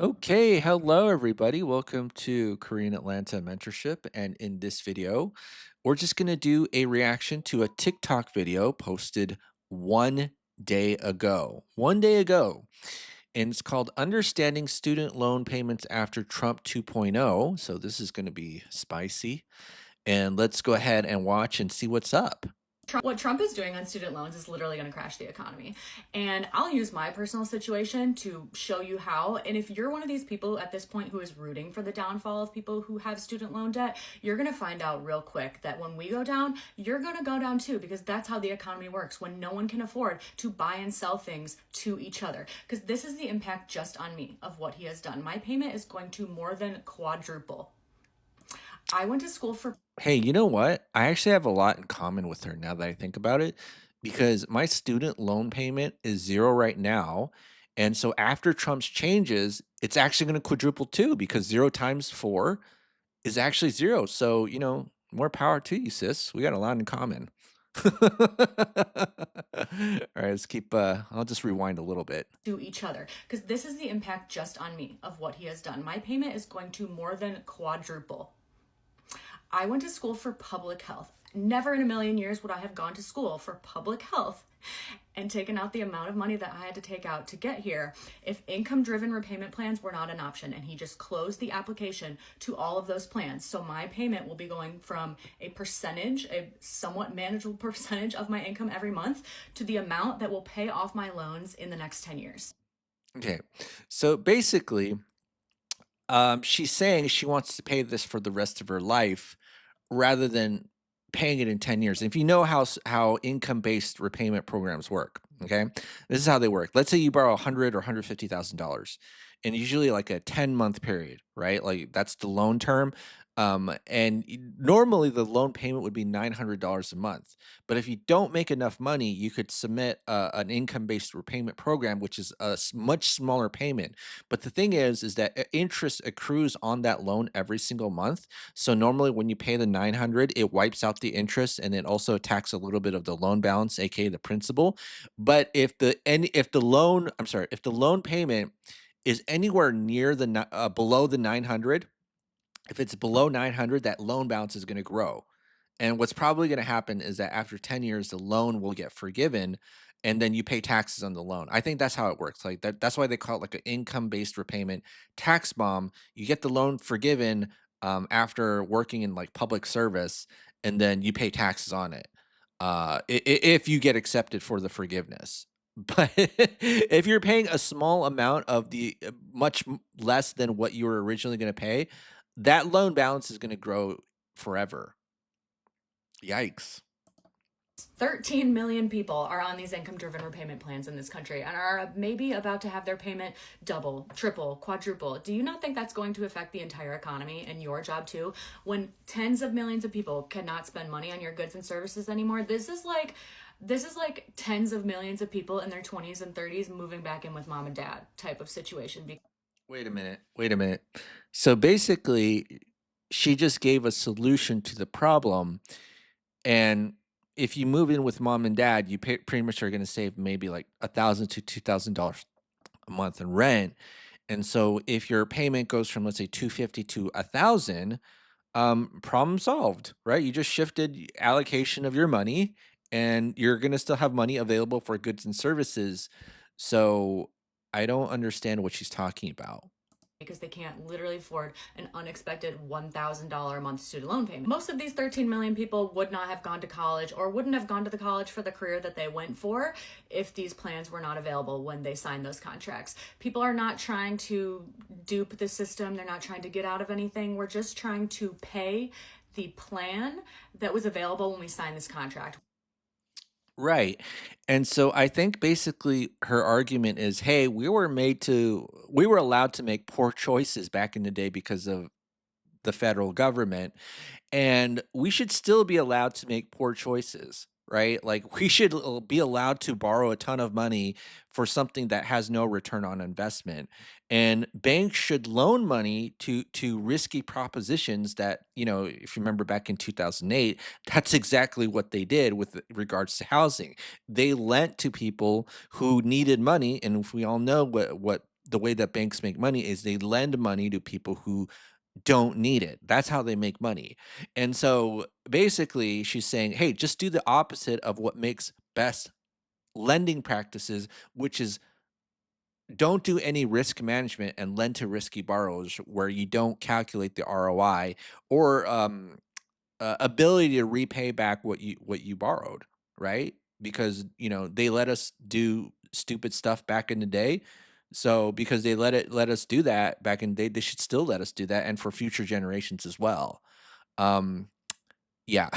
Okay, hello everybody. Welcome to Korean Atlanta Mentorship. And in this video, we're just going to do a reaction to a TikTok video posted 1 day ago. 1 day ago. And it's called Understanding Student Loan Payments After Trump 2.0. So this is going to be spicy. And let's go ahead and watch and see what's up. What Trump is doing on student loans is literally going to crash the economy. And I'll use my personal situation to show you how. And if you're one of these people at this point who is rooting for the downfall of people who have student loan debt, you're going to find out real quick that when we go down, you're going to go down too, because that's how the economy works when no one can afford to buy and sell things to each other. Because this is the impact just on me of what he has done. My payment is going to more than quadruple. I went to school for Hey, you know what? I actually have a lot in common with her now that I think about it, because my student loan payment is 0 right now. And so after Trump's changes, it's actually going to quadruple too, because 0 times 4 is actually 0. So, more power to you, sis. We got a lot in common. All right, let's keep I'll just rewind a little bit. to each other, because this is the impact just on me of what he has done. My payment is going to more than quadruple. I went to school for public health. Never in a million years would I have gone to school for public health and taken out the amount of money that I had to take out to get here if income driven repayment plans were not an option. And he just closed the application to all of those plans. So my payment will be going from a percentage, a somewhat manageable percentage of my income every month, to the amount that will pay off my loans in the next 10 years. Okay. So basically, she's saying she wants to pay this for the rest of her life rather than paying it in 10 years. And if you know how income-based repayment programs work, okay? This is how they work. Let's say you borrow 100 or $150,000 and usually like a 10-month period, right? Like that's the loan term. Normally the loan payment would be $900 a month. But if you don't make enough money, you could submit an income-based repayment program, which is a much smaller payment. But the thing is that interest accrues on that loan every single month. So normally when you pay the 900, it wipes out the interest and it also attacks a little bit of the loan balance, aka the principal. But if the loan payment is anywhere near below the 900, if it's below 900, that loan balance is going to grow. And what's probably going to happen is that after 10 years, the loan will get forgiven and then you pay taxes on the loan. I think that's how it works. Like that's why they call it like an income-based repayment tax bomb. You get the loan forgiven after working in like public service, and then you pay taxes on it. If you get accepted for the forgiveness. But if you're paying a small amount of the less than what you were originally going to pay, that loan balance is going to grow forever. Yikes. 13 million people are on these income driven repayment plans in this country and are maybe about to have their payment double, triple, quadruple. Do you not think that's going to affect the entire economy and your job too? When tens of millions of people cannot spend money on your goods and services anymore, this is like tens of millions of people in their 20s and 30s moving back in with mom and dad type of situation. Wait a minute. Wait a minute. So basically, she just gave a solution to the problem. And if you move in with mom and dad, pretty much are going to save maybe like $1,000 to $2,000 a month in rent. And so if your payment goes from, let's say, 250 to 1,000, problem solved, right? You just shifted allocation of your money and you're going to still have money available for goods and services. So I don't understand what she's talking about. Because they can't literally afford an unexpected $1,000 a month student loan payment. Most of these 13 million people would not have gone to college or wouldn't have gone to the college for the career that they went for if these plans were not available when they signed those contracts. People are not trying to dupe the system. They're not trying to get out of anything. We're just trying to pay the plan that was available when we signed this contract. Right. And so I think basically her argument is, hey, we were allowed to make poor choices back in the day because of the federal government, and we should still be allowed to make poor choices, right? Like we should be allowed to borrow a ton of money for something that has no return on investment. And banks should loan money to risky propositions that, if you remember back in 2008, that's exactly what they did with regards to housing. They lent to people who needed money, and if we all know what the way that banks make money is they lend money to people who don't need it. That's how they make money. And so basically, she's saying, hey, just do the opposite of what makes best lending practices, which is don't do any risk management and lend to risky borrowers where you don't calculate the ROI or ability to repay back what you borrowed, right? Because they let us do stupid stuff back in the day. So because they let us do that back in the day, they should still let us do that, and for future generations as well. Um, yeah.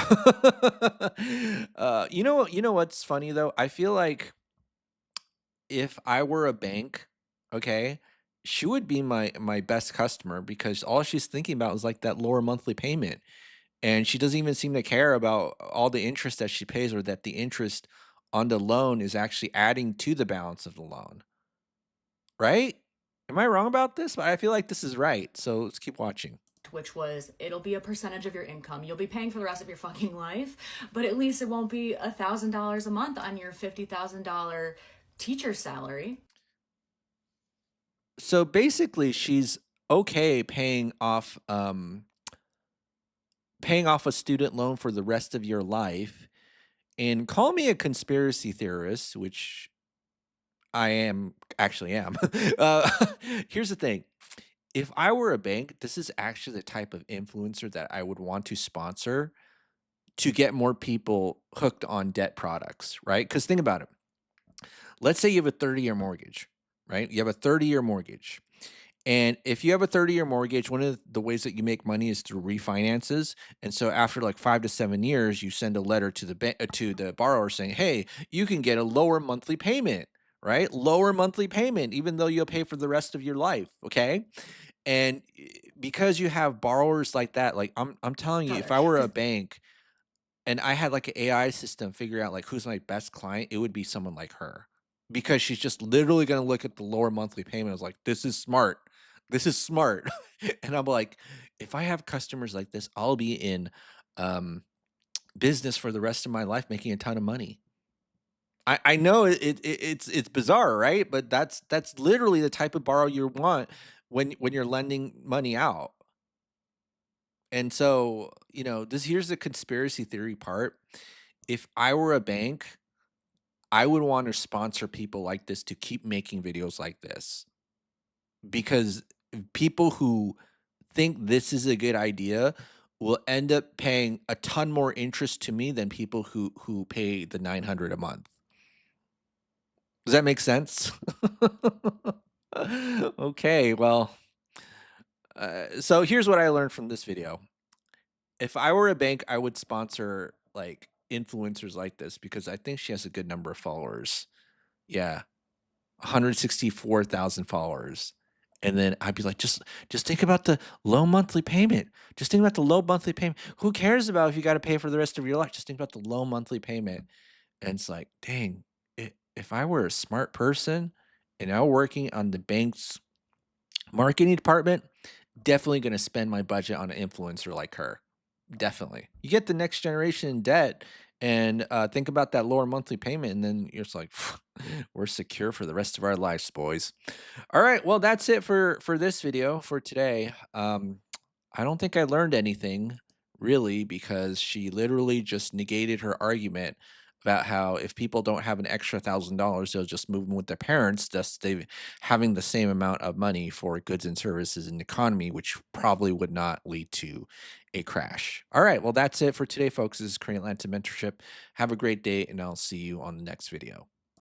You know what's funny though? I feel like if I were a bank, okay, she would be my best customer because all she's thinking about is like that lower monthly payment. And she doesn't even seem to care about all the interest that she pays or that the interest on the loan is actually adding to the balance of the loan, right? Am I wrong about this? But I feel like this is right. So let's keep watching. which was it'll be a percentage of your income. You'll be paying for the rest of your fucking life, but at least it won't be $1,000 a month on your $50,000 teacher salary. So basically she's okay paying off a student loan for the rest of your life. And call me a conspiracy theorist, which I am. uh, here's the thing. If I were a bank, this is actually the type of influencer that I would want to sponsor to get more people hooked on debt products, right? Because think about it. Let's say you have a 30-year mortgage, right? You have a 30-year mortgage. And if you have a 30-year mortgage, one of the ways that you make money is through refinances. And so after like 5 to 7 years, you send a letter to to the borrower saying, "Hey, you can get a lower monthly payment, right? Lower monthly payment, even though you'll pay for the rest of your life." Okay. And because you have borrowers like that, like I'm telling you, if Other I were a because bank and I had like an AI system figure out like who's my best client, it would be someone like her. Because she's just literally gonna look at the lower monthly payment. I was like, this is smart. This is smart. And I'm like, if I have customers like this, I'll be in um business for the rest of my life making a ton of money. I know it's bizarre, right? But that's literally the type of borrow you want when you're lending money out. And so, this here's the conspiracy theory part. If I were a bank, I would want to sponsor people like this to keep making videos like this because people who think this is a good idea will end up paying a ton more interest to me than people who pay the 900 a month. Does that make sense? Okay, well, so here's what I learned from this video. If I were a bank, I would sponsor like influencers like this because I think she has a good number of followers. Yeah, 164,000 followers. And then I'd be like, just think about the low monthly payment. Just think about the low monthly payment. Who cares about if you got to pay for the rest of your life? Just think about the low monthly payment. And it's like, dang, if I were a smart person and now working on the bank's marketing department, definitely going to spend my budget on an influencer like her. Definitely. You get the next generation in debt and think about that lower monthly payment, and then you're just like, we're secure for the rest of our lives, boys. All right, well, that's it for this video for today. I don't think I learned anything really because she literally just negated her argument about how if people don't have an extra $1,000, they'll just move in with their parents, thus they having the same amount of money for goods and services in the economy, which probably would not lead to a crash. All right, well, that's it for today, folks. This is Korean Atlanta Mentorship. Have a great day, and I'll see you on the next video.